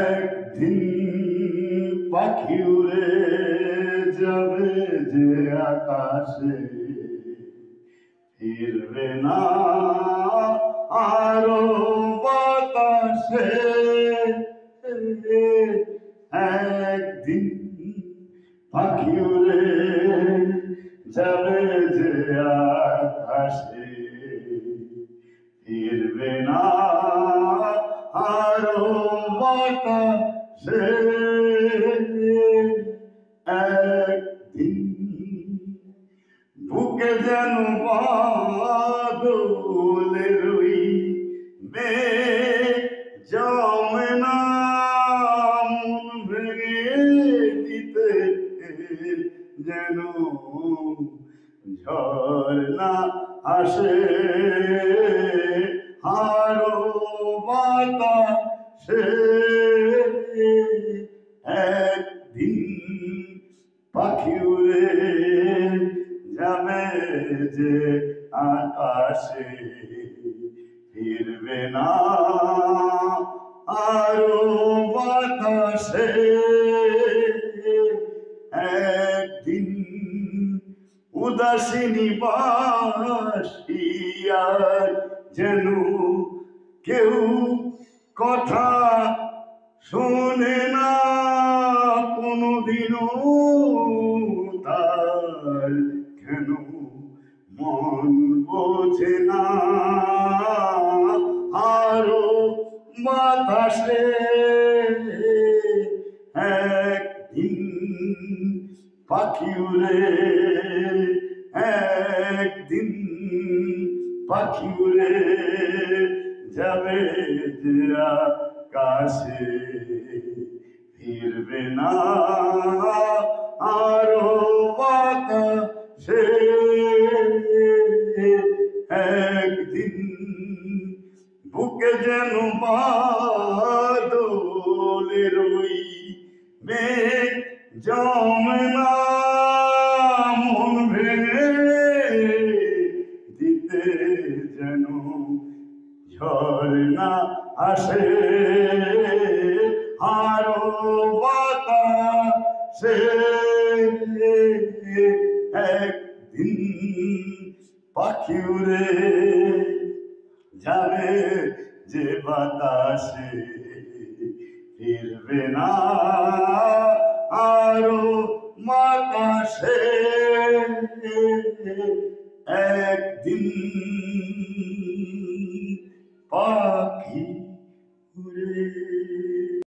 একদিন পাখি উড়ে যাবে যে আকাশে, ফিরবে না আরো বাতাসে। একদিন পাখি উড়ে যাবে যে আকাশে, ফিরবে না আরো বাতাসে। একদিন বুকে যেন বাদলের ওই মেঘ জমে না, মন ভেঙে দিতে যেন ঝর্ণা আসে, আরো বাতাসে। একদিন পাখি উড়ে যাবে যে আকাশে, ফিরবে না আরো বাতাসে। একদিন উদাসিনী বাসিয়ার যেন কেউ কথা শোনে না, কোনদিনও তার কেন মন বোঝে না, আরো বাতাসে। একদিন পাখি উড়ে, একদিন পাখি উড়ে যাবে যে আকাশে, ফিরবে না আরো বাতাসে। একদিন বুকে যেন বাদলের ওই মেঘ জমে না, মন ভেঙে দিতে যেন ঝর্ণা আসে, আরো বাতাসে। একদিন পাখি উড়ে যাবে যে বাতাসে, ফিরবে না আরো বাতাসে। এক